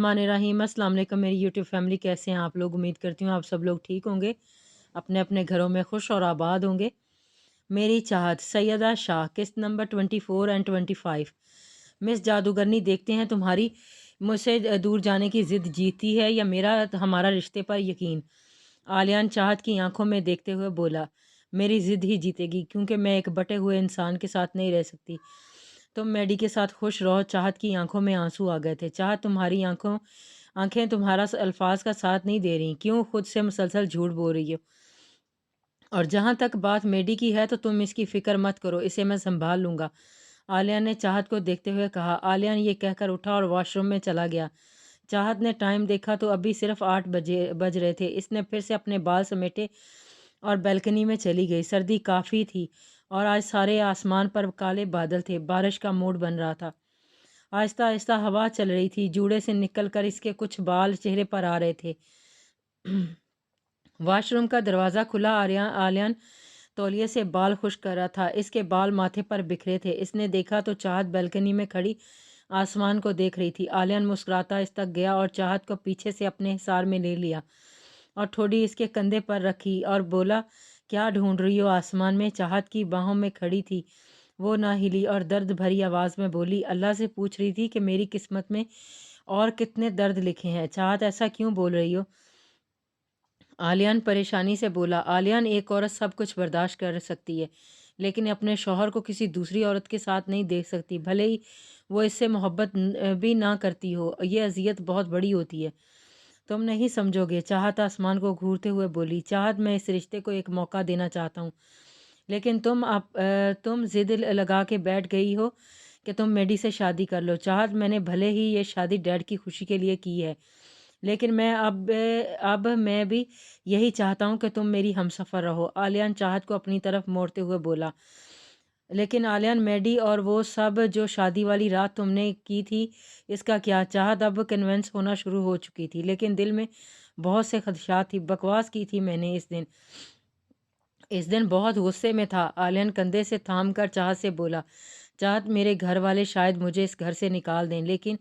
बिस्मिल्लाहिर्रहमानिर्रहीम। अस्सलाम वालेकुम मेरी यूट्यूब फैमिली, कैसे हैं आप लोग? उम्मीद करती हूँ आप सब लोग ठीक होंगे, अपने अपने घरों में खुश और आबाद होंगे। मेरी चाहत, सैयदा शाह, किस्त नंबर 24 एंड 25। मिस जादूगरनी, देखते हैं तुम्हारी मुझसे दूर जाने की ज़िद जीती है या मेरा हमारा रिश्ते पर यकीन। आलियान चाहत की आंखों में देखते हुए बोला, मेरी ज़िद ही जीतेगी, क्योंकि मैं एक बटे हुए इंसान के साथ नहीं रह सकती। तुम मैडी के साथ खुश रहो। चाहत की आंखों में आंसू आ गए थे। चाहत, तुम्हारी आंखें तुम्हारा अल्फाज का साथ नहीं दे रही। क्यों खुद से मुसलसल झूठ बोल रही हो? और जहाँ तक बात मेडी की है तो तुम इसकी फ़िक्र मत करो, इसे मैं संभाल लूँगा। आलिया ने चाहत को देखते हुए कहा। आलिया ने ये कहकर उठा और वॉशरूम में चला गया। चाहत ने टाइम देखा तो अभी सिर्फ 8 बज रहे थे। इसने फिर से अपने बाल समेटे और बैल्कनी में चली गई। सर्दी काफ़ी थी और आज सारे आसमान पर काले बादल थे। बारिश का मूड बन रहा था। आहिस्ता आहिस्ता हवा चल रही थी। जूड़े से निकलकर इसके कुछ बाल चेहरे पर आ रहे थे। वॉशरूम का दरवाज़ा खुला। आलियान तौलिए से बाल खुश्क कर रहा था। इसके बाल माथे पर बिखरे थे। इसने देखा तो चाहत बैल्कनी में खड़ी आसमान को देख रही थी। आलियान मुस्कुराता इस तक गया और चाहत को पीछे से अपने हिसार में ले लिया और ठोड़ी इसके कंधे पर रखी और बोला, क्या ढूंढ रही हो आसमान में? चाहत की बाहों में खड़ी थी। वो ना हिली और दर्द भरी आवाज़ में बोली, अल्लाह से पूछ रही थी कि मेरी किस्मत में और कितने दर्द लिखे हैं। चाहत, ऐसा क्यों बोल रही हो? आलियान परेशानी से बोला। आलियान, एक औरत सब कुछ बर्दाश्त कर सकती है, लेकिन अपने शौहर को किसी दूसरी औरत के साथ नहीं देख सकती, भले ही वो इससे मोहब्बत भी ना करती हो। ये अजियत बहुत बड़ी होती है। तुम नहीं समझोगे। चाहत आसमान को घूरते हुए बोली। चाहत, मैं इस रिश्ते को एक मौका देना चाहता हूँ, लेकिन तुम जिद लगा के बैठ गई हो कि तुम मेडी से शादी कर लो। चाहत, मैंने भले ही ये शादी डैड की खुशी के लिए की है, लेकिन अब मैं भी यही चाहता हूँ कि तुम मेरी हमसफ़र रहो। आलियान चाहत को अपनी तरफ मोड़ते हुए बोला। लेकिन आलियान, मैडी और वो सब जो शादी वाली रात तुमने की थी, इसका क्या? चाहत अब कन्विंस होना शुरू हो चुकी थी, लेकिन दिल में बहुत से खदशात थी। बकवास की थी मैंने इस दिन बहुत गुस्से में था। आलियान कंधे से थाम कर चाहत से बोला। चाहत, मेरे घर वाले शायद मुझे इस घर से निकाल दें, लेकिन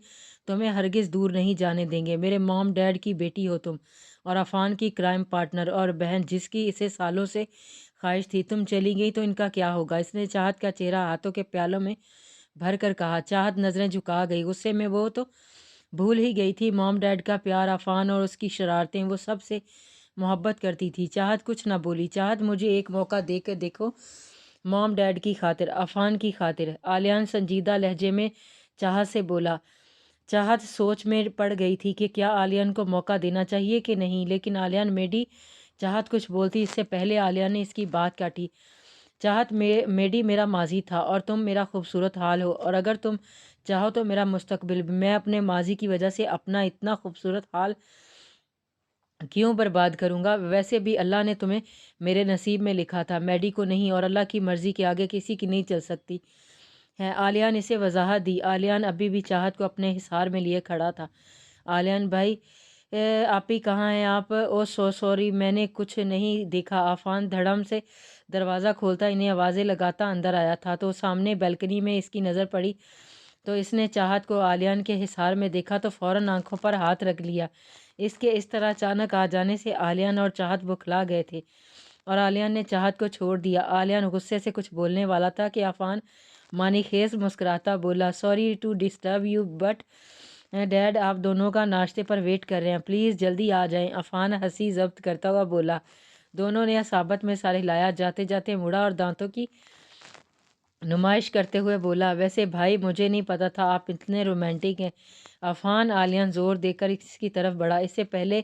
तुम्हें हरगिज़ दूर नहीं जाने देंगे। मेरे मॉम डैड की बेटी हो तुम, और अफान की क्राइम पार्टनर और बहन, जिसकी इसे सालों से ख्वाहिश थी। तुम चली गई तो इनका क्या होगा? इसने चाहत का चेहरा हाथों के प्यालों में भर कर कहा। चाहत नज़रें झुका गई। गुस्से में वो तो भूल ही गई थी मॉम डैड का प्यार, अफान और उसकी शरारतें। वो सब से मोहब्बत करती थी। चाहत कुछ ना बोली। चाहत, मुझे एक मौका दे कर देखो, मॉम डैड की खातिर, अफान की खातिर। आलियान संजीदा लहजे में चाहत से बोला। चाहत सोच में पड़ गई थी कि क्या आलियान को मौका देना चाहिए कि नहीं, लेकिन आलियान मेडी चाहत कुछ बोलती इससे पहले आलियान ने इसकी बात काटी। चाहत, मेडी मेरा माजी था और तुम मेरा खूबसूरत हाल हो, और अगर तुम चाहो तो मेरा मुस्तकबिल भी। मैं अपने माजी की वजह से अपना इतना खूबसूरत हाल क्यों बर्बाद करूंगा? वैसे भी अल्लाह ने तुम्हें मेरे नसीब में लिखा था, मैडी को नहीं, और अल्लाह की मर्ज़ी के आगे किसी की नहीं चल सकती है। आलियान इसे वजाहत दी। आलियान अभी भी चाहत को अपने हिसार में लिए खड़ा था। आलियान भाई, आप ही कहाँ हैं आप? ओ सॉरी, मैंने कुछ नहीं देखा। आफान धड़म से दरवाज़ा खोलता इन्हें आवाज़ें लगाता अंदर आया था, तो सामने बैल्कनी में इसकी नज़र पड़ी तो इसने चाहत को आलियान के हिसार में देखा तो फ़ौरन आंखों पर हाथ रख लिया। इसके इस तरह अचानक आ जाने से आलियान और चाहत बुखला गए थे और आलियान ने चाहत को छोड़ दिया। आलियान गुस्से से कुछ बोलने वाला था कि अफान मानीखेज मुस्कुराता बोला, sorry to disturb you but dad आप दोनों का नाश्ते पर वेट कर रहे हैं, प्लीज़ जल्दी आ जाएं। अफान हंसी जब्त करता हुआ बोला। दोनों ने साबत में सारे हिलाया। जाते जाते मुड़ा और दांतों की नुमाइश करते हुए बोला, वैसे भाई मुझे नहीं पता था आप इतने रोमांटिक हैं। अफान आलियान ज़ोर देकर इसकी तरफ बढ़ा। इससे पहले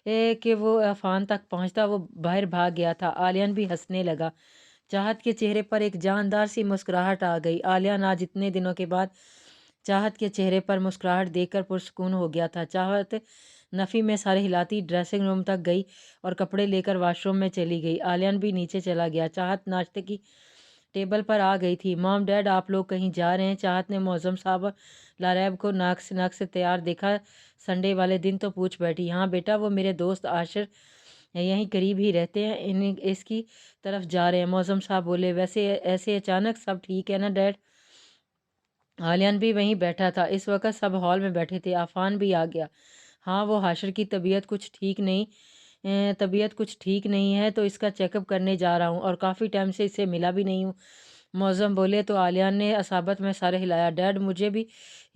कि वो अफान तक पहुंचता वो बाहर भाग गया था। आलियान भी हंसने लगा। चाहत के चेहरे पर एक जानदार सी मुस्कुराहट आ गई। आलियान आज इतने दिनों के बाद चाहत के चेहरे पर मुस्कुराहट देखकर पुरसकून हो गया था। चाहत नफ़ी में सारे हिलाती ड्रेसिंग रूम तक गई और कपड़े लेकर वॉशरूम में चली गई। आलियान भी नीचे चला गया। चाहत नाश्ते की टेबल पर आ गई थी। मॉम डैड आप लोग कहीं जा रहे हैं? चाहत ने मौज़म साहब लारैब को नाक से तैयार देखा। संडे वाले दिन तो पूछ बैठी। हाँ बेटा, वो मेरे दोस्त आशिर यहीं करीब ही रहते हैं, इसकी तरफ जा रहे हैं, मौज़म साहब बोले। वैसे ऐसे अचानक? सब ठीक है ना डैड? आलियान भी वहीं बैठा था। इस वक्त सब हॉल में बैठे थे। आफान भी आ गया। हाँ, वो हाशिर की तबीयत कुछ ठीक नहीं है, तो इसका चेकअप करने जा रहा हूँ और काफ़ी टाइम से इससे मिला भी नहीं हूँ। मौज़म बोले तो आलियान ने असाबत में सर हिलाया। डैड, मुझे भी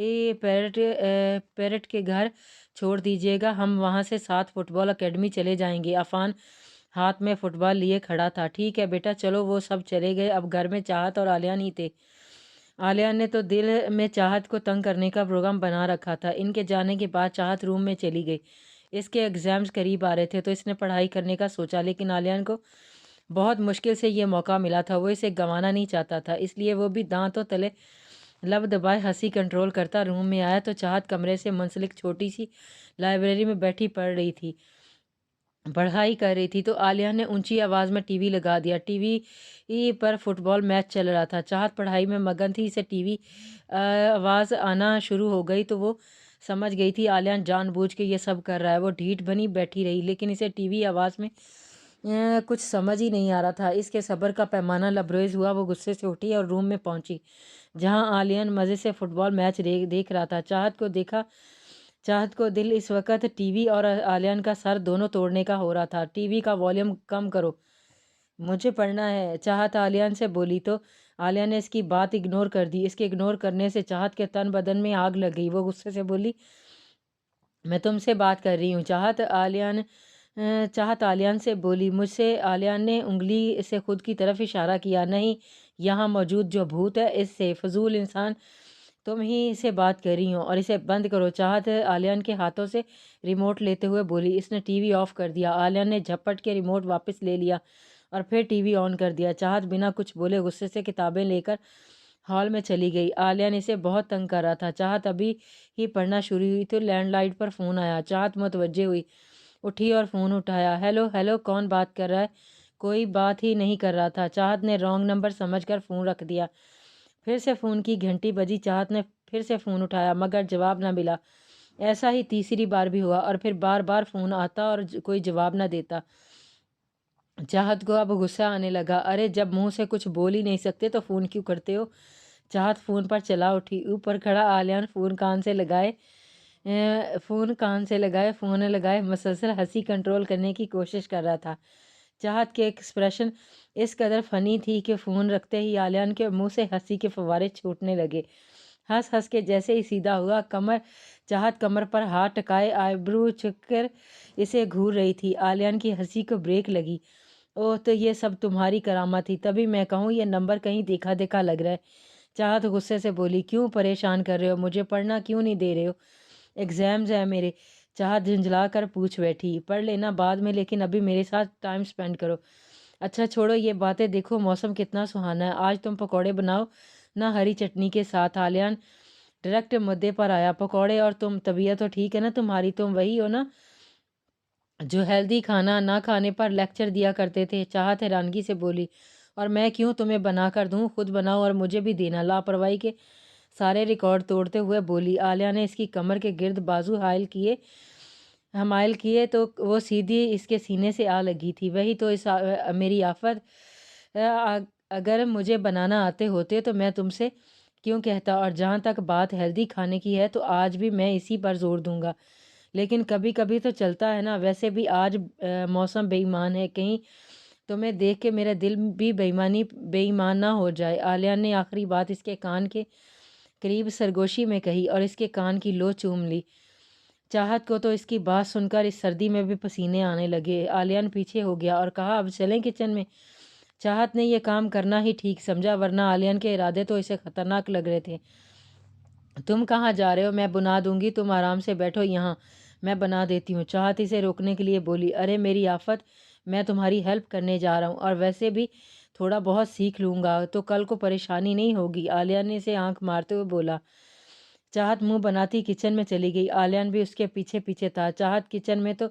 पेरेट के घर छोड़ दीजिएगा, हम वहाँ से साथ फुटबॉल अकेडमी चले जाएंगे। अफान हाथ में फुटबॉल लिए खड़ा था। ठीक है बेटा, चलो। वो सब चले गए। अब घर में चाहत और आलियान ही थे। आलिया ने तो दिल में चाहत को तंग करने का प्रोग्राम बना रखा था। इनके जाने के बाद चाहत रूम में चली गई। इसके एग्ज़ाम्स करीब आ रहे थे तो इसने पढ़ाई करने का सोचा, लेकिन आलियान को बहुत मुश्किल से ये मौका मिला था। वो इसे गंवाना नहीं चाहता था, इसलिए वो भी दांतों तले लब दबाए हंसी कंट्रोल करता रूम में आया तो चाहत कमरे से मुंसलिक छोटी सी लाइब्रेरी में बैठी पढ़ाई कर रही थी। तो आलिया ने ऊंची आवाज़ में टीवी लगा दिया। टीवी पर फुटबॉल मैच चल रहा था। चाहत पढ़ाई में मगन थी। इसे टीवी आवाज़ आना शुरू हो गई तो वो समझ गई थी आलिया जानबूझ के ये सब कर रहा है। वो ढीठ बनी बैठी रही, लेकिन इसे टीवी आवाज़ में कुछ समझ ही नहीं आ रहा था। इसके सब्र का पैमाना लबरेज हुआ। वो गुस्से से उठी और रूम में पहुंची जहां आलियन मज़े से फुटबॉल मैच देख रहा था। चाहत को दिल इस वक्त टीवी और आलियन का सर दोनों तोड़ने का हो रहा था। टीवी का वॉल्यूम कम करो, मुझे पढ़ना है, चाहत आलियन से बोली तो आलिया ने इसकी बात इग्नोर कर दी। इसके इग्नोर करने से चाहत के तन बदन में आग लग गई। वो गुस्से से बोली, मैं तुमसे बात कर रही हूँ। चाहत आलियान से बोली, मुझसे। आलियान ने उंगली से खुद की तरफ इशारा किया। नहीं, यहाँ मौजूद जो भूत है इससे, फजूल इंसान, तुम ही से बात कर रही हो और इसे बंद करो। चाहत आलियान के हाथों से रिमोट लेते हुए बोली। इसने टीवी ऑफ कर दिया। आलियान ने झपट के रिमोट वापस ले लिया और फिर टीवी ऑन कर दिया। चाहत बिना कुछ बोले गुस्से से किताबें लेकर हॉल में चली गई। आलियान इसे बहुत तंग कर रहा था। चाहत अभी ही पढ़ना शुरू हुई तो लैंडलाइन पर फ़ोन आया। चाहत मुतवज्जे हुई, उठी और फ़ोन उठाया। हेलो हेलो, कौन बात कर रहा है? कोई बात ही नहीं कर रहा था। चाहत ने रॉन्ग नंबर समझकर फ़ोन रख दिया। फिर से फ़ोन की घंटी बजी। चाहत ने फिर से फ़ोन उठाया मगर जवाब ना मिला। ऐसा ही तीसरी बार भी हुआ और फिर बार बार फ़ोन आता और कोई जवाब ना देता। चाहत को अब गुस्सा आने लगा। अरे, जब मुंह से कुछ बोल ही नहीं सकते तो फ़ोन क्यों करते हो? चाहत फ़ोन पर चला उठी। ऊपर खड़ा आलियान फ़ोन लगाए मुसलसल हंसी कंट्रोल करने की कोशिश कर रहा था। चाहत के एक्सप्रेशन इस कदर फ़नी थी कि फ़ोन रखते ही आलियान के मुंह से हंसी के फव्वारे छूटने लगे। हंस हंस के जैसे ही सीधा हुआ, चाहत कमर पर हाथ टकाए आईब्रू चुककर इसे घूर रही थी। आलियान की हंसी को ब्रेक लगी। ओह, तो ये सब तुम्हारी करामात थी, तभी मैं कहूँ ये नंबर कहीं देखा देखा लग रहा है। चाहत गुस्से से बोली, क्यों परेशान कर रहे हो मुझे? पढ़ना क्यों नहीं दे रहे हो? एग्ज़ाम्स है मेरे। चाहत झुंझला कर पूछ बैठी। पढ़ लेना बाद में, लेकिन अभी मेरे साथ टाइम स्पेंड करो। अच्छा छोड़ो ये बातें, देखो मौसम कितना सुहाना है। आज तुम पकौड़े बनाओ ना, हरी चटनी के साथ। आलियान डायरेक्ट मुद्दे पर आया। पकौड़े और तुम, तबीयत तो ठीक है ना तुम्हारी? तुम वही हो ना जो हेल्दी खाना ना खाने पर लेक्चर दिया करते थे? चाहत हैरानगी से बोली, और मैं क्यों तुम्हें बना कर दूँ? खुद बनाओ और मुझे भी देना। लापरवाही के सारे रिकॉर्ड तोड़ते हुए बोली। आलिया ने इसकी कमर के गिर्द बाजू हमायल किए तो वो सीधी इसके सीने से आ लगी थी। वही तो मेरी आफत। अगर मुझे बनाना आते होते तो मैं तुमसे क्यों कहता? और जहाँ तक बात हेल्दी खाने की है तो आज भी मैं इसी पर जोर दूंगा, लेकिन कभी कभी तो चलता है ना। वैसे भी आज मौसम बेईमान है, कहीं तुम्हें देख के मेरा दिल भी बेईमान ना हो जाए। आलिया ने आखिरी बात इसके कान के करीब सरगोशी में कही और इसके कान की लो चूम ली। चाहत को तो इसकी बात सुनकर इस सर्दी में भी पसीने आने लगे। आलियान पीछे हो गया और कहा, अब चलें किचन में? चाहत ने यह काम करना ही ठीक समझा, वरना आलियान के इरादे तो इसे खतरनाक लग रहे थे। तुम कहाँ जा रहे हो? मैं बना दूंगी, तुम आराम से बैठो यहाँ, मैं बना देती हूँ। चाहत इसे रोकने के लिए बोली, अरे मेरी आफत, मैं तुम्हारी हेल्प करने जा रहा हूँ और वैसे भी थोड़ा बहुत सीख लूँगा तो कल को परेशानी नहीं होगी। आलिया ने इसे आंख मारते हुए बोला। चाहत मुंह बनाती किचन में चली गई। आलियान भी उसके पीछे पीछे था। चाहत किचन में तो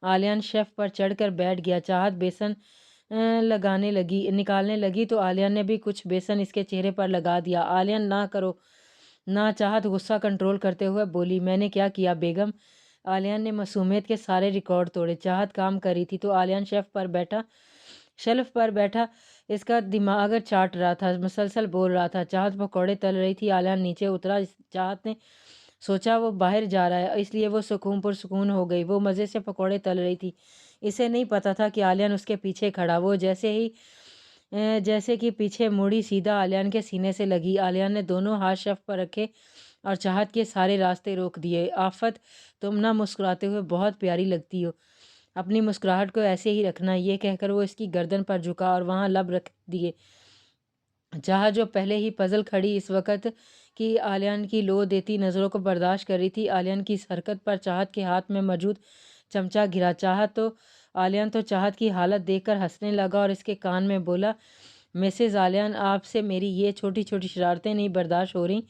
आलियान शेफ पर चढ़कर बैठ गया। चाहत बेसन निकालने लगी तो आलियान ने भी कुछ बेसन इसके चेहरे पर लगा दिया। आलियान, ना करो ना। चाहत गुस्सा कंट्रोल करते हुए बोली, मैंने क्या किया बेगम? आलियान ने मासूमियत के सारे रिकॉर्ड तोड़े। चाहत काम कर रही थी तो आलियान शेफ पर बैठा शेल्फ पर बैठा इसका दिमाग चाट रहा था, मुसलसल बोल रहा था। चाहत पकौड़े तल रही थी। आलियान नीचे उतरा। चाहत ने सोचा वो बाहर जा रहा है, इसलिए वो सुकून पुरसुकून हो गई। वो मज़े से पकौड़े तल रही थी। इसे नहीं पता था कि आलियान उसके पीछे खड़ा। वो जैसे कि पीछे मुड़ी, सीधा आलियान के सीने से लगी। आलियान ने दोनों हाथ शेल्फ पर रखे और चाहत के सारे रास्ते रोक दिए। आफत, तुम ना मुस्कुराते हुए बहुत प्यारी लगती हो, अपनी मुस्कुराहट को ऐसे ही रखना। ये कहकर वो इसकी गर्दन पर झुका और वहाँ लब रख दिए। चाह जो पहले ही पजल खड़ी इस वक्त की आलियान की लो देती नज़रों को बर्दाश्त कर रही थी। आलियान की इस हरकत पर चाहत के हाथ में मौजूद चमचा गिरा। आलियान तो चाहत की हालत देखकर हंसने लगा और इसके कान में बोला, मिसेज़ आलियान, आपसे मेरी ये छोटी छोटी शरारतें नहीं बर्दाश्त हो रही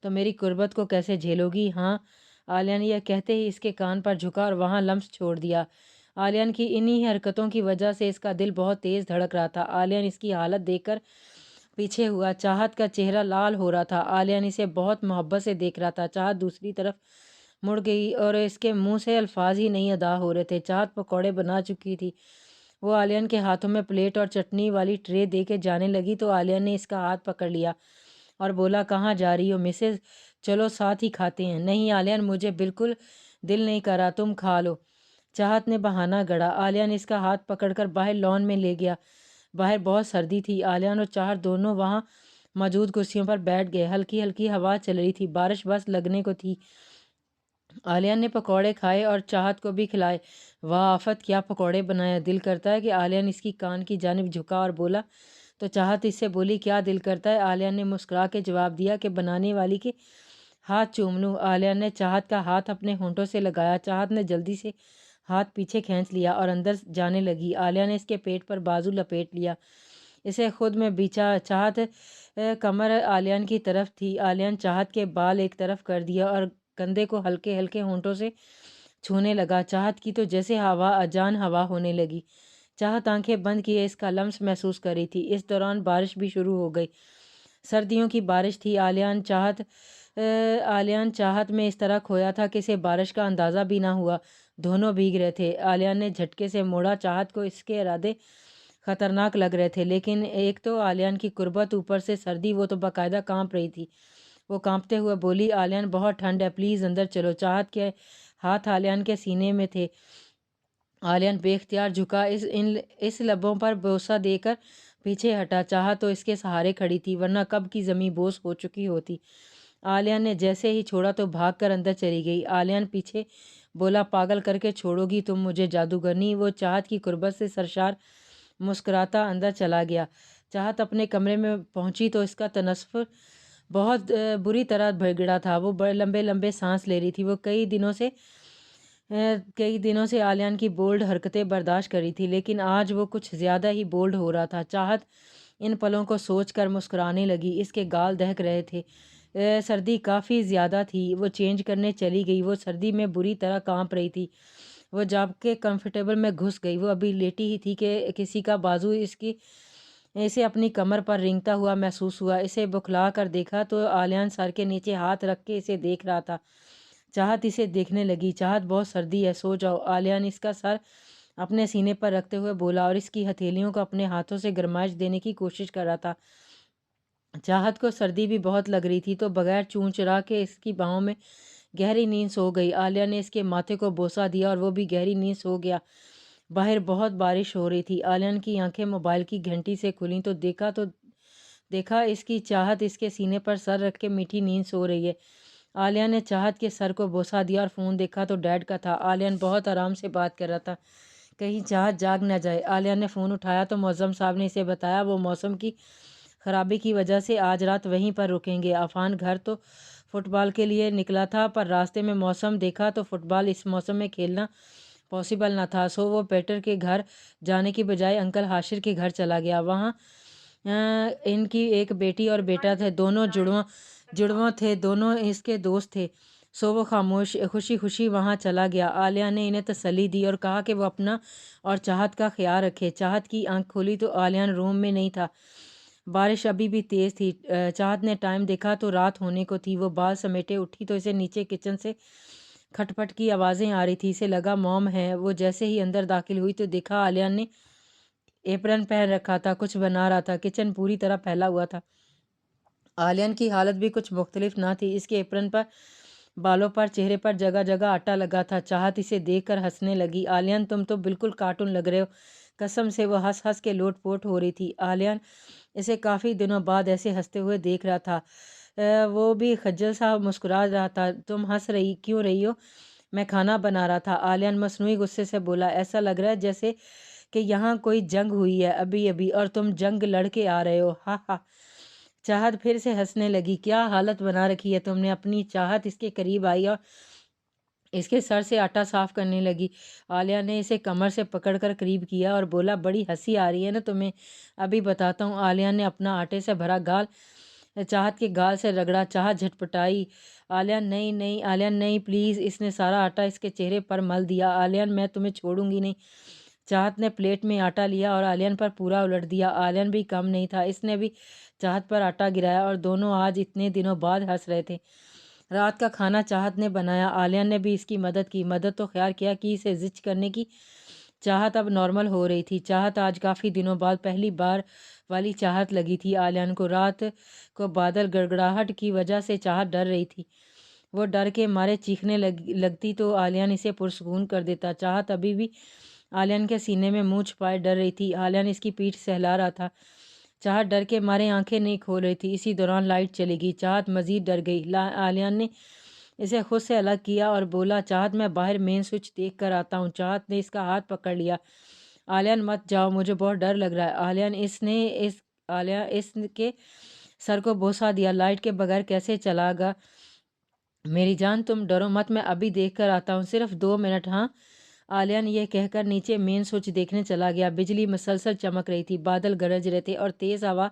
तो मेरी कुर्बत को कैसे झेलोगी? हाँ। आलियान यह कहते ही इसके कान पर झुका और वहाँ लम्स छोड़ दिया। आलियान की इन्हीं हरकतों की वजह से इसका दिल बहुत तेज़ धड़क रहा था। आलियान इसकी हालत देखकर पीछे हुआ। चाहत का चेहरा लाल हो रहा था। आलियान इसे बहुत मोहब्बत से देख रहा था। चाहत दूसरी तरफ मुड़ गई और इसके मुंह से अल्फाज ही नहीं अदा हो रहे थे। चाहत पकौड़े बना चुकी थी। वो आलियान के हाथों में प्लेट और चटनी वाली ट्रे दे के जाने लगी तो आलियान ने इसका हाथ पकड़ लिया और बोला, कहाँ जा रही हो मिसेज? चलो साथ ही खाते हैं। नहीं आलियान, मुझे बिल्कुल दिल नहीं कर रहा, तुम खा लो। चाहत ने बहाना गढ़ा। आलियान इसका हाथ पकड़कर बाहर लॉन में ले गया। बाहर बहुत सर्दी थी। आलियान और चाहत दोनों वहाँ मौजूद कुर्सियों पर बैठ गए। हल्की हल्की हवा चल रही थी। बारिश बस लगने को थी। आलियान ने पकौड़े खाए और चाहत को भी खिलाए। वाह आफत, क्या पकौड़े बनाया! दिल करता है कि आलियान इसकी कान की जानिब झुका और बोला तो चाहत इससे बोली, क्या दिल करता है? आलियान ने मुस्कुरा के जवाब दिया कि बनाने वाली के हाथ चूम लूँ। आलियान ने चाहत का हाथ अपने होंठों से लगाया। चाहत ने जल्दी से हाथ पीछे खींच लिया और अंदर जाने लगी। आलिया ने इसके पेट पर बाजू लपेट लिया, इसे खुद में बीचा। चाहत कमर आलियान की तरफ थी। आलियान चाहत के बाल एक तरफ कर दिया और कंधे को हल्के हल्के होंठों से छूने लगा। चाहत की तो जैसे हवा अजान हवा होने लगी। चाहत आंखें बंद किए इसका लम्स महसूस कर रही थी। इस दौरान बारिश भी शुरू हो गई। सर्दियों की बारिश थी। आलियान चाहत में इस तरह खोया था कि इसे बारिश का अंदाज़ा भी ना हुआ। दोनों भीग रहे थे। आलियान ने झटके से मोड़ा। चाहत को इसके इरादे ख़तरनाक लग रहे थे, लेकिन एक तो आलियान की कुर्बत, ऊपर से सर्दी, वो तो बाकायदा कांप रही थी। वो कांपते हुए बोली, आलियान बहुत ठंड है, प्लीज़ अंदर चलो। चाहत के हाथ आलियान के सीने में थे। आलियान बेख्तियार झुका। इस लबों पर बोसा देकर पीछे हटा। चाहत तो इसके सहारे खड़ी थी, वरना कब की ज़मीं बोस हो चुकी होती। आलियान ने जैसे ही छोड़ा तो भागकर अंदर चली गई। आलियान पीछे बोला, पागल करके छोड़ोगी तुम मुझे जादूगरनी? वो चाहत की कुर्बत से सरशार मुस्कुराता अंदर चला गया। चाहत अपने कमरे में पहुंची तो इसका तनस्फुर बहुत बुरी तरह बिगड़ा था। वो बड़े लंबे लंबे सांस ले रही थी। वो कई दिनों से आलियान की बोल्ड हरकतें बर्दाश्त करी थी, लेकिन आज वो कुछ ज़्यादा ही बोल्ड हो रहा था। चाहत इन पलों को सोचकर मुस्कुराने लगी। इसके गाल दहक रहे थे। सर्दी काफ़ी ज़्यादा थी। वो चेंज करने चली गई। वो सर्दी में बुरी तरह कांप रही थी। वो जाके कंफर्टेबल में घुस गई। वो अभी लेटी ही थी कि किसी का बाजू इसे अपनी कमर पर रेंगता हुआ महसूस हुआ। इसे बुखला कर देखा तो आलियान सर के नीचे हाथ रख के इसे देख रहा था। चाहत इसे देखने लगी। चाहत, बहुत सर्दी है, सो जाओ। आलियान इसका सर अपने सीने पर रखते हुए बोला और इसकी हथेलियों को अपने हाथों से गरमाइश देने की कोशिश कर रहा था। चाहत को सर्दी भी बहुत लग रही थी तो बगैर चूं चुरा के इसकी बाहों में गहरी नींद सो गई। आलिया ने इसके माथे को बोसा दिया और वो भी गहरी नींद सो गया। बाहर बहुत बारिश हो रही थी। आलियान की आंखें मोबाइल की घंटी से खुली तो देखा इसकी चाहत इसके सीने पर सर रख के मीठी नींद सो रही है। आलिया ने चाहत के सर को बोसा दिया और फ़ोन देखा तो डैड का था। आलियान बहुत आराम से बात कर रहा था, कहीं चाहत जाग न जाए। आलिया ने फ़ोन उठाया तो मौज़म साहब ने इसे बताया वो मौसम की ख़राबी की वजह से आज रात वहीं पर रुकेंगे। अफान घर तो फ़ुटबॉल के लिए निकला था, पर रास्ते में मौसम देखा तो फ़ुटबॉल इस मौसम में खेलना पॉसिबल ना था। सो वो पेटर के घर जाने की बजाय अंकल हाशिर के घर चला गया। वहाँ इनकी एक बेटी और बेटा थे। दोनों जुड़वा थे। दोनों इसके दोस्त थे। सो वो खामोश खुशी खुशी वहाँ चला गया। आलिया ने इन्हें तसल्ली दी और कहा कि वो अपना और चाहत का ख्याल रखे। चाहत की आंख खोली तो आलियान रूम में नहीं था। बारिश अभी भी तेज़ थी। चाहत ने टाइम देखा तो रात होने को थी। वो बाल समेटे उठी तो इसे नीचे किचन से खटपट की आवाज़ें आ रही थी। इसे लगा मॉम है। वो जैसे ही अंदर दाखिल हुई तो देखा आलिया ने एप्रन पहन रखा था, कुछ बना रहा था। किचन पूरी तरह फैला हुआ था। आलियान की हालत भी कुछ मुख्तलिफ ना थी। इसके एप्रन पर, बालों पर, चेहरे पर जगह जगह आटा लगा था। चाहत इसे देखकर हंसने लगी। आलियान तुम तो बिल्कुल कार्टून लग रहे हो। कसम से वो हंस हंस के लोटपोट हो रही थी। आलियान इसे काफ़ी दिनों बाद ऐसे हंसते हुए देख रहा था। वो भी खज्जल सा मुस्कुरा रहा था। तुम हंस रही क्यों रही हो? मैं खाना बना रहा था। आलियान मसनूई गुस्से से बोला। ऐसा लग रहा है जैसे कि यहाँ कोई जंग हुई है अभी अभी और तुम जंग लड़के आ रहे हो। हा हा। चाहत फिर से हंसने लगी। क्या हालत बना रखी है तुमने अपनी? चाहत इसके करीब आई और इसके सर से आटा साफ करने लगी। आलिया ने इसे कमर से पकड़कर करीब किया और बोला, बड़ी हंसी आ रही है ना तुम्हें? अभी बताता हूँ। आलिया ने अपना आटे से भरा गाल चाहत के गाल से रगड़ा। चाहत झटपटाई। आलिया नहीं नहीं, आलिया नहीं प्लीज़। इसने सारा आटा इसके चेहरे पर मल दिया। आलिया मैं तुम्हें छोड़ूंगी नहीं। चाहत ने प्लेट में आटा लिया और आलियन पर पूरा उलट दिया। आलियन भी कम नहीं था, इसने भी चाहत पर आटा गिराया और दोनों आज इतने दिनों बाद हंस रहे थे। रात का खाना चाहत ने बनाया। आलियन ने भी इसकी मदद की। मदद तो ख्याल किया कि इसे जिच करने की। चाहत अब नॉर्मल हो रही थी। चाहत आज काफ़ी दिनों बाद पहली बार वाली चाहत लगी थी आलियन को। रात को बादल गड़गड़ाहट की वजह से चाहत डर रही थी। वो डर के मारे चीखने लगती तो आलियन इसे पुरसकून कर देता। चाहत अभी भी आलियन के सीने में मुँह छुपाए डर रही थी। आलियन इसकी पीठ सहला रहा था। चाहत डर के मारे आंखें नहीं खोल रही थी। इसी दौरान लाइट चली गई। चाहत मज़ीद डर गई। आलियन ने इसे खुद से अलग किया और बोला, चाहत मैं बाहर मेन स्विच देख कर आता हूँ। चाहत ने इसका हाथ पकड़ लिया। आलियन मत जाओ, मुझे बहुत डर लग रहा है। आलिया इसके सर को बोसा दिया। लाइट के बगैर कैसे चलागा? मेरी जान तुम डरो मत, मैं अभी देख कर आता हूँ, सिर्फ 2 मिनट। हाँ। आलियन ये कहकर नीचे मेन स्विच देखने चला गया। बिजली मुसलसल चमक रही थी, बादल गरज रहे थे और तेज़ हवा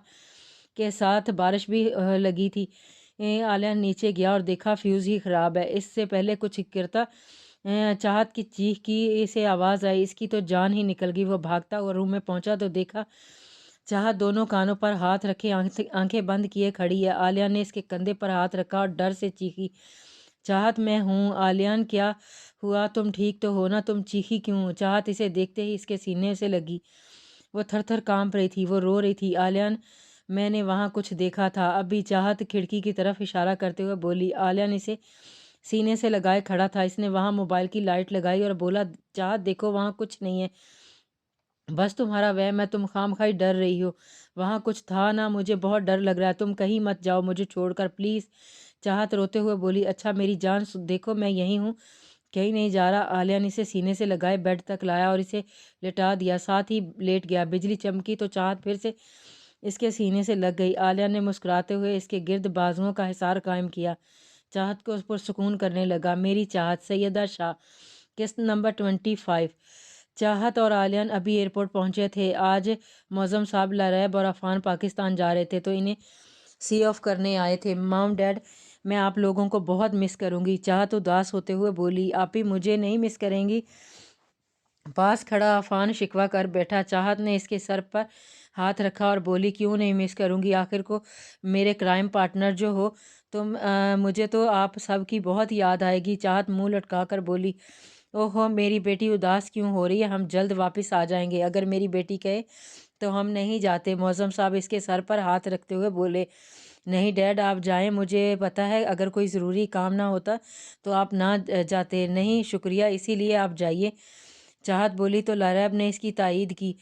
के साथ बारिश भी लगी थी। आलियन नीचे गया और देखा फ्यूज़ ही ख़राब है। इससे पहले कुछ गिरता चाहत की चीख की इसे आवाज़ आई। इसकी तो जान ही निकल गई। वो भागता हुआ रूम में पहुंचा तो देखा चाहत दोनों कानों पर हाथ रखे आंखें बंद किए खड़ी है। आलिया ने इसके कंधे पर हाथ रखा और डर से चीखी, चाहत मैं हूँ। आलियान क्या हुआ? तुम ठीक तो हो ना? तुम चीखी क्यों? चाहत इसे देखते ही इसके सीने से लगी। वो थर थर कांप रही थी। वो रो रही थी। आलियान मैंने वहाँ कुछ देखा था अभी। चाहत खिड़की की तरफ इशारा करते हुए बोली। आलियान इसे सीने से लगाए खड़ा था। इसने वहाँ मोबाइल की लाइट लगाई और बोला, चाहत देखो वहाँ कुछ नहीं है, बस तुम्हारा वहम है, तुम खामखाई डर रही हो। वहाँ कुछ था ना, मुझे बहुत डर लग रहा है। तुम कहीं मत जाओ मुझे छोड़कर प्लीज़। चाहत रोते हुए बोली, अच्छा मेरी जान देखो मैं यहीं हूँ, कहीं नहीं जा रहा। आलिया ने इसे सीने से लगाए बेड तक लाया और इसे लेटा दिया, साथ ही लेट गया। बिजली चमकी तो चाहत फिर से इसके सीने से लग गई। आलिया ने मुस्कुराते हुए इसके गिर्द बाजुओं का हिसार कायम किया। चाहत को उस पर सुकून करने लगा। मेरी चाहत। सैयदा शाह। किस्त नंबर 25। चाहत और आलियन अभी एयरपोर्ट पहुंचे थे। आज मौज़म साहब लरैब और अफ़ान पाकिस्तान जा रहे थे तो इन्हें सी ऑफ करने आए थे। मॉम डैड मैं आप लोगों को बहुत मिस करूंगी। चाहत उदास होते हुए बोली, आप ही मुझे नहीं मिस करेंगी? पास खड़ा अफ़ान शिकवा कर बैठा। चाहत ने इसके सर पर हाथ रखा और बोली, क्यों नहीं मिस करूंगी? आखिर को मेरे क्राइम पार्टनर जो हो तुम। मुझे तो आप सब की बहुत याद आएगी। चाहत मुंह लटका कर बोली, ओहो मेरी बेटी उदास क्यों हो रही है? हम जल्द वापस आ जाएंगे। अगर मेरी बेटी कहे तो हम नहीं जाते। मौज़म साहब इसके सर पर हाथ रखते हुए बोले, नहीं डैड आप जाएं। मुझे पता है अगर कोई ज़रूरी काम ना होता तो आप ना जाते। नहीं शुक्रिया, इसीलिए आप जाइए। चाहत बोली तो लरैब ने इसकी तायीद की।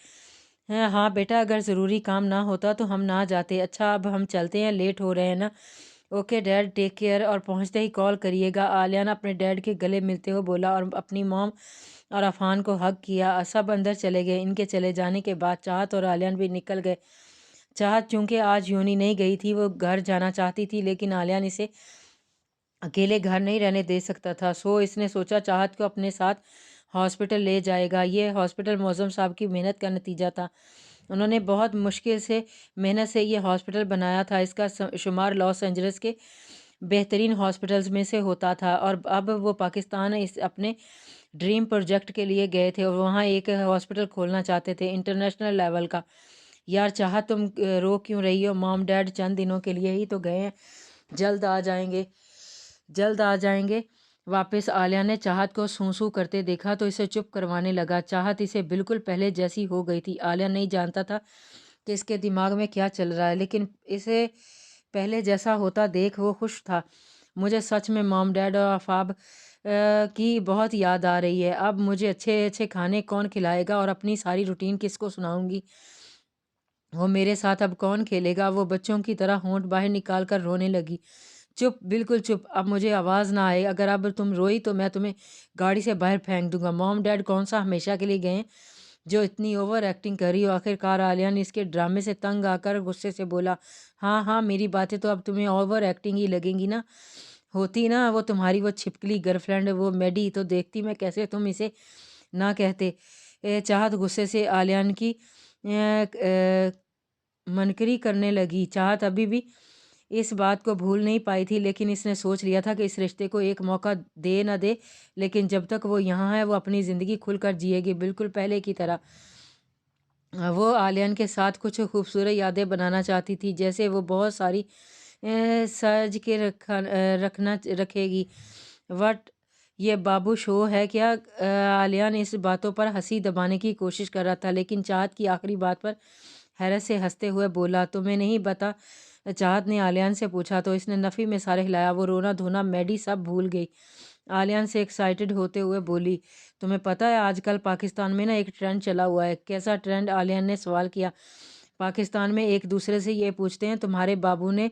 हाँ बेटा, अगर ज़रूरी काम ना होता तो हम ना जाते। अच्छा अब हम चलते हैं, लेट हो रहे हैं ना। ओके डैड, टेक केयर और पहुंचते ही कॉल करिएगा। आलिया ने अपने डैड के गले मिलते हुए बोला और अपनी मॉम और अफ़ान को हग किया। सब अंदर चले गए। इनके चले जाने के बाद चाहत और आलियान भी निकल गए। चाहत चूंकि आज यूनी नहीं गई थी, वो घर जाना चाहती थी, लेकिन आलियान इसे अकेले घर नहीं रहने दे सकता था। सो इसने सोचा चाहत को अपने साथ हॉस्पिटल ले जाएगा। ये हॉस्पिटल मौज़म साहब की मेहनत का नतीजा था। उन्होंने बहुत मुश्किल से मेहनत से ये हॉस्पिटल बनाया था। इसका शुमार लॉस एंजल्स के बेहतरीन हॉस्पिटल्स में से होता था और अब वो पाकिस्तान इस अपने ड्रीम प्रोजेक्ट के लिए गए थे और वहाँ एक हॉस्पिटल खोलना चाहते थे इंटरनेशनल लेवल का। यार चाह तुम रो क्यों रही हो? मॉम डैड चंद दिनों के लिए ही तो गए हैं, जल्द आ जाएंगे, जल्द आ जाएंगे। वापस आलिया ने चाहत को सूं सूं करते देखा तो इसे चुप करवाने लगा। चाहत इसे बिल्कुल पहले जैसी हो गई थी। आलिया नहीं जानता था कि इसके दिमाग में क्या चल रहा है, लेकिन इसे पहले जैसा होता देख वो खुश था। मुझे सच में मॉम डैड और आफाब की बहुत याद आ रही है। अब मुझे अच्छे अच्छे खाने कौन खिलाएगा और अपनी सारी रूटीन किसको सुनाऊंगी। वो मेरे साथ अब कौन खेलेगा। वो बच्चों की तरह होंठ बाहर निकाल कर रोने लगी। चुप, बिल्कुल चुप, अब मुझे आवाज़ ना आए। अगर अब तुम रोई तो मैं तुम्हें गाड़ी से बाहर फेंक दूंगा। मॉम डैड कौन सा हमेशा के लिए गए जो इतनी ओवर एक्टिंग कर रही हो। आखिरकार आलिया ने इसके ड्रामे से तंग आकर गुस्से से बोला, हाँ हाँ, मेरी बातें तो अब तुम्हें ओवर एक्टिंग ही लगेंगी ना। होती ना वो तुम्हारी वो छिपकली गर्लफ्रेंड वो मैडी, तो देखती मैं कैसे तुम इसे ना कहते। चाहत गुस्से से आलियान की मनकरी करने लगी। चाहत अभी भी इस बात को भूल नहीं पाई थी, लेकिन इसने सोच लिया था कि इस रिश्ते को एक मौका दे ना दे, लेकिन जब तक वो यहाँ है वो अपनी ज़िंदगी खुलकर जिएगी, बिल्कुल पहले की तरह। वो आलियान के साथ कुछ खूबसूरत यादें बनाना चाहती थी, जैसे वो बहुत सारी सज के रखना रखेगी। वट ये बाबू शो है क्या? आलियान इस बातों पर हंसी दबाने की कोशिश कर रहा था, लेकिन चाहत की आखिरी बात पर हैरत से हंसते हुए बोला, तुम्हें नहीं बता? चाहत ने आलियान से पूछा तो इसने नफ़ी में सारे हिलाया। वो रोना धोना मैडी सब भूल गई। आलियान से एक्साइटेड होते हुए बोली, तुम्हें पता है आजकल पाकिस्तान में ना एक ट्रेंड चला हुआ है। कैसा ट्रेंड? आलियान ने सवाल किया। पाकिस्तान में एक दूसरे से ये पूछते हैं, तुम्हारे बाबू ने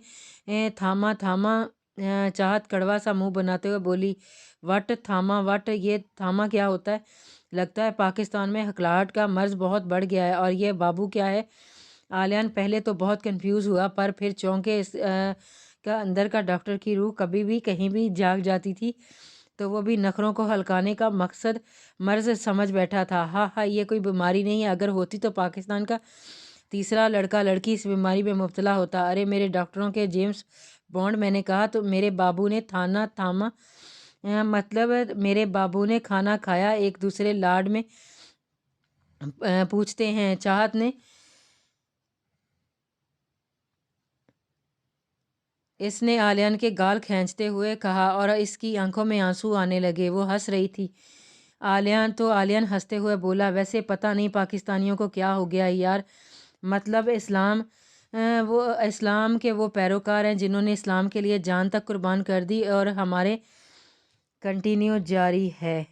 थामा थामा। चाहत कड़वा सा मुंह बनाते हुए बोली, वट थामा? वट ये थामा क्या होता है? लगता है पाकिस्तान में हकलाहट का मर्ज बहुत बढ़ गया है। और ये बाबू क्या है? आलियान पहले तो बहुत कंफ्यूज हुआ, पर फिर चौंके का अंदर का डॉक्टर की रूह कभी भी कहीं भी जाग जाती थी, तो वो भी नखरों को हल्काने का मकसद मर्ज समझ बैठा था। हाँ हाँ, ये कोई बीमारी नहीं है। अगर होती तो पाकिस्तान का तीसरा लड़का लड़की इस बीमारी में मुब्तला होता। अरे मेरे डॉक्टरों के जेम्स बॉन्ड, मैंने कहा तो मेरे बाबू ने थाना थामा मतलब मेरे बाबू ने खाना खाया? एक दूसरे लाड में पूछते हैं। चाहत ने इसने आलियान के गाल खींचते हुए कहा, और इसकी आंखों में आंसू आने लगे। वो हंस रही थी। आलियान हंसते हुए बोला, वैसे पता नहीं पाकिस्तानियों को क्या हो गया यार। मतलब वो इस्लाम के वो पैरोकार हैं जिन्होंने इस्लाम के लिए जान तक कुर्बान कर दी, और हमारे कंटिन्यू जारी है।